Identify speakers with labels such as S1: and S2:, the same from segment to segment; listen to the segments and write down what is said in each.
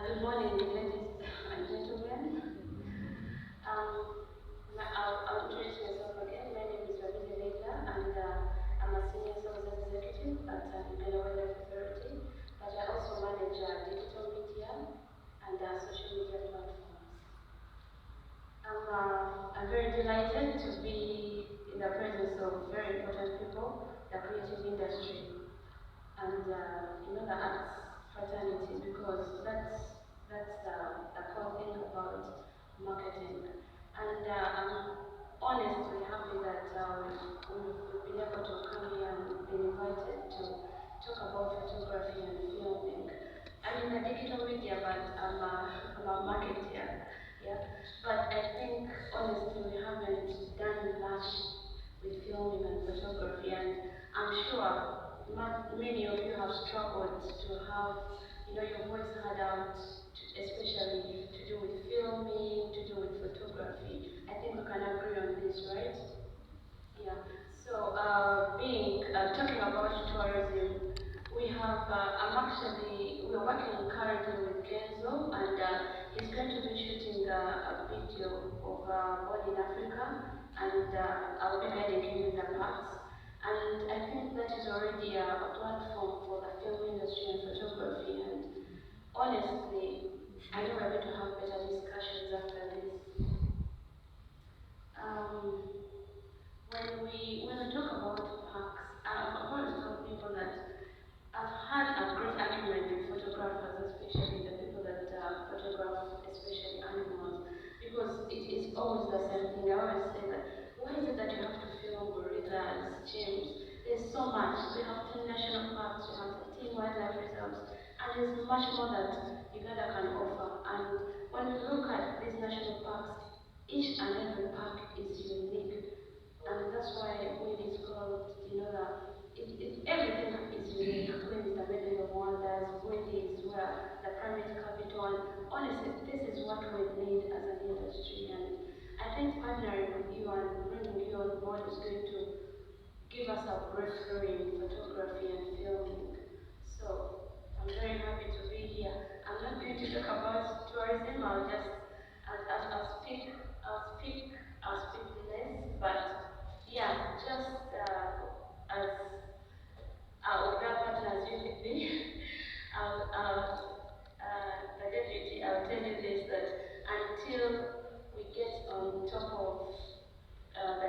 S1: Good morning, ladies and gentlemen. I'll introduce myself again. My name is Ravina Leila, and I'm a senior sales executive at Uganda Wildlife Authority. But I also manage digital media and social media platforms. I'm very delighted to be in the presence of very important people, the creative industry, and the arts fraternity, because that's the core thing about marketing. And I'm honestly happy that we've been able to come here and been invited to talk about photography and filming. I'm in the digital media, but I'm a marketer, yeah. But I think honestly we haven't done much with filming and photography, and I'm sure many of you have struggled to have, your voice heard out, especially to do with filming, to do with photography. I think we can agree on this, right? Yeah. So, talking about tourism, we're working currently with Kenzo, and he's going to be shooting a video of Born in Africa, and I'll be guiding him in the parts. And I think that is already a platform for the film industry and photography. And honestly, I know we're going to have better discussions after this. Um, when we talk about parks, I've always told people that I've had a great argument with photographers, especially the people that photograph, especially animals, because it is always the same thing. I always say that, why is it that you have to film gorillas, chimps? There's so much. We have 10 national parks, we have 13 wildlife reserves, and there's much more that Uganda can offer. And when we look at these national parks, each and every park is unique. And that's why when it's called, everything is unique. When it's the Medal of Wonders, when it's where the primate capital, and honestly, this is what we need as an industry. And I think partnering with you and bringing you on board is going to give us a breakthrough in photography and filming. So I'm very happy to be here. I'm not going to talk about tourism. I'll speak less, but yeah, just as our partners usually be, the deputy, I'll tell you this, that until we get on top of the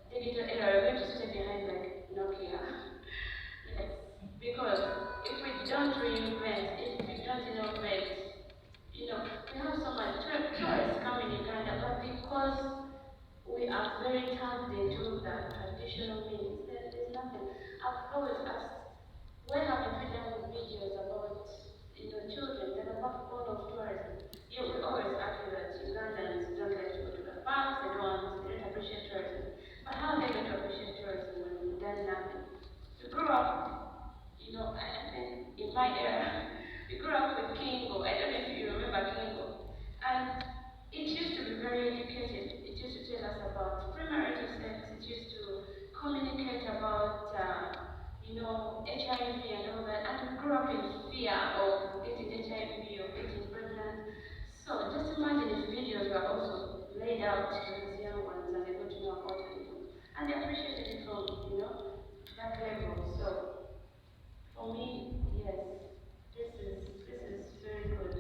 S1: digital era, we're going to stay behind like Nokia. Yes, because if we don't reinvent, if we don't innovate, we have so much tourists coming in Uganda, but because we are very tagged into the traditional means, there's nothing. I've always asked, why haven't we done videos about, children, the backbone of tourism? We always argue that Ugandans don't like to go to the parks, they don't appreciate tourism. But how are they going to appreciate tourism when we've done nothing? We grew up, I think in my era, we grew up with Kingo. I don't know if you remember Kingo. And it used to be very educated. It used to tell us about premarital sex. It used to communicate about, HIV and all that. And we grew up in fear of getting HIV or getting pregnant. So just imagine if videos were also laid out to these young ones and they got to know about it. And they appreciated it from, that level. So for me, yes, this is very good.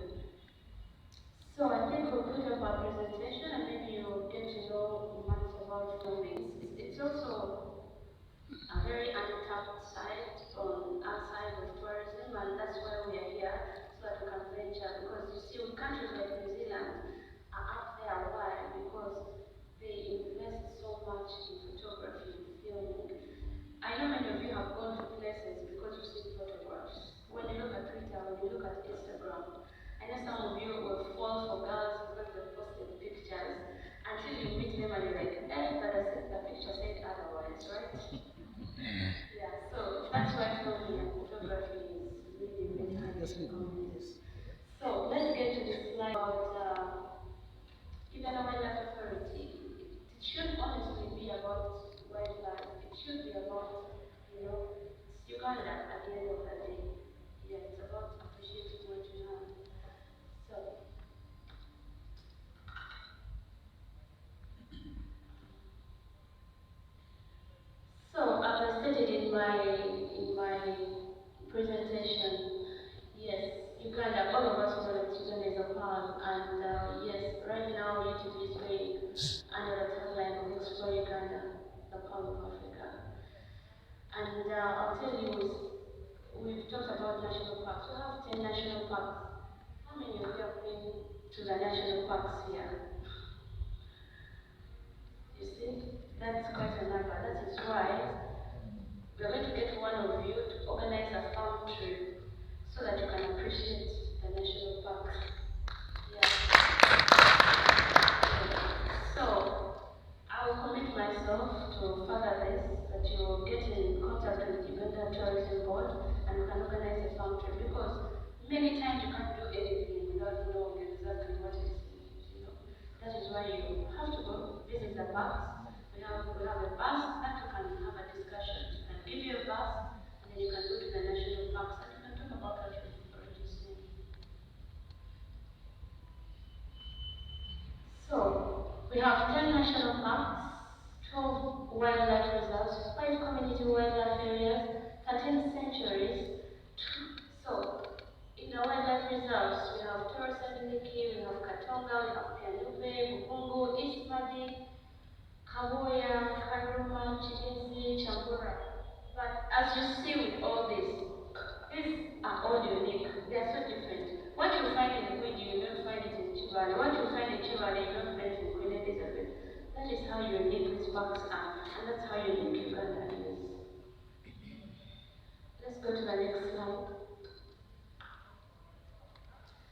S1: So I think we'll put up our presentation and maybe you'll get to know much about filming. It's also a very untapped side on our side of tourism, and that's why we are here, so that we can venture. Because you see, countries like New Zealand are up there. Why? Because they invest so much in photography and filming. I know many of you have gone to places because you've seen photographs. When you look at Twitter, when you look at Instagram, I know some of you will fall for girls because they've posted pictures until you meet them and you're like, but the picture said otherwise, right? Yeah, so that's why filming and photography is really, really hard to communicate. So let's get to this slide about Uganda Wildlife Authority. It should honestly be about wildlife. It should be about, it's Uganda at the end of the day. Yeah, it's about appreciating Uganda, all of us know that Uganda is a part, and yes, right now YouTube is going under the tagline of Explore Uganda, the Pearl of Africa. And I'll tell you, we've talked about national parks. We have 10 national parks. How many of you have been to the national parks here? You see, that's quite a number. That is why we're going to get one of you to organize a farm trip so that you can appreciate the national parks. Yeah. So, I will commit myself to further this, that you will get in contact with Uganda Tourism Board and we can organize a farm trip, because many times you can't do anything without knowing exactly what is, you know. That is why you have to go visit the parks. We have a bus that you can have a discussion. We can give you a bus and then you can go to the national parks and you can talk about what you've already seen. So, we have 10 national parks, 12 wildlife reserves, 5 community wildlife areas, 13 sanctuaries. So, in the wildlife reserves, we have Torres Adiliki, we have Katonga, we have Pianupe, Bukungu, East Madi, Kawoya, Karuma, Chitezi, Chambura. But as you see with all these are all unique. They are so different. What you find in Queen, you don't find it in Chivale. What you find in Chivale, you don't find it in Queen Elizabeth. That is how unique these parks are, and that's how unique Uganda is. Let's go to the next slide.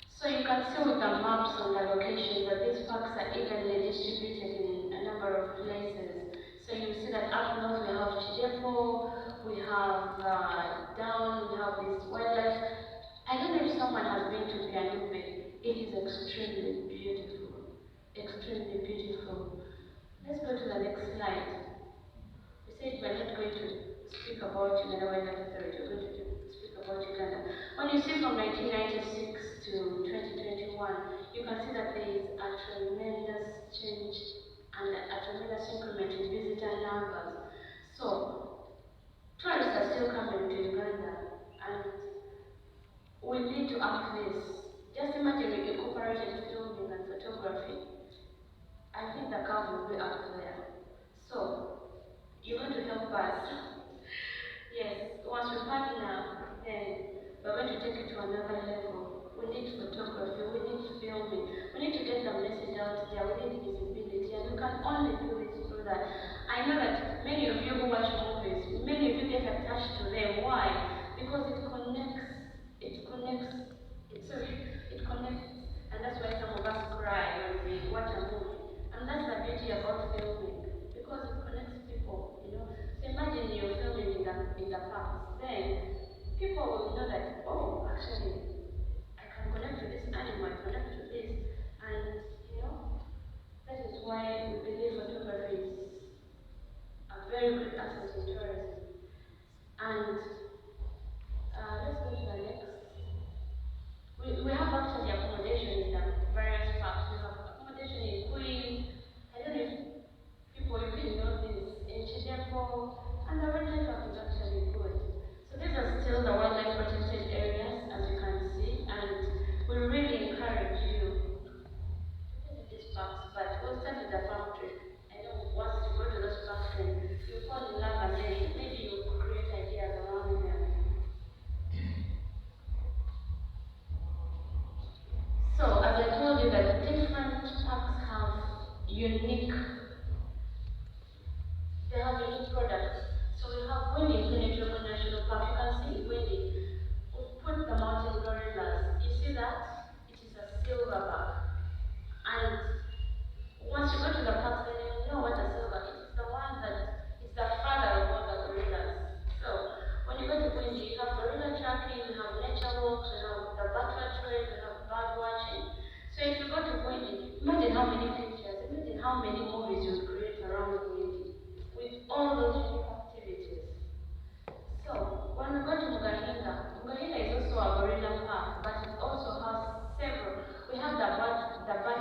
S1: So you can see with the maps and the locations that these parks are evenly distributed in a number of places. So you see that up north we have Chidepo, we have down, we have this wildlife. I don't know if someone has been to Pianupe. It is extremely beautiful. Extremely beautiful. Let's go to the next slide. We said we're not going to speak about Uganda Wildlife Authority, we're going to speak about Uganda. When you see from 1996 to 2021, you can see that there is a tremendous change and a tremendous increment in visitor numbers. So, tourists are still coming to Uganda, and we need to up this. Just imagine we incorporated filming and photography. I think the curve will be up there. So, you're going to help us. Yes, once we partner, then we're going to take it to another level. We need photography, we need filming, we need to get the message out there, we need visibility, and we can only do it through that. I know that many of you who watch movies, many of you get attached to them. Why? Because it connects, and that's why some of us cry when we watch a movie. And that's the beauty about filming, because it connects people, you know. So imagine you're filming in the past, then people will know that, oh, actually, I can connect to this animal, I connect to this, and, you know, that is why we believe photography is a very good asset in tourism. And let's go to the next. We have actually accommodation in the various parks. We have accommodation in Queen. I don't know if people even know this, in Chidepo, and the rental park is actually good. So these are still the wildlife protected areas, as you can see, and we really encourage you to visit these parks, but we'll start with the farm trip. I know once you go to those parks, then you fall in love, and then maybe you create ideas around them. So, as I told you, that different parks have unique products. So we have Windy Penetrable National Park. You can see Windy. We've put the mountain gorillas. You see that? It is a silverback. And once you go to the park, then you know what a silverback is. It's the one that is the father of all the gorillas. So when you go to Windy, you have gorilla tracking, you have nature walks, you have the butler trail, you have bird watching. So if you go to Windy, imagine how many pictures, imagine how many movies you create around Windy with all those unique activities. So when we go to Mugahinga, Mugahinga is also a gorilla park, but it also has several. We have the Batwa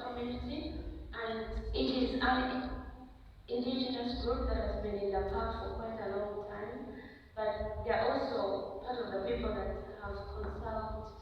S1: community, and it is an indigenous group that has been in the park for quite a long time, but they are also part of the people that how to consult,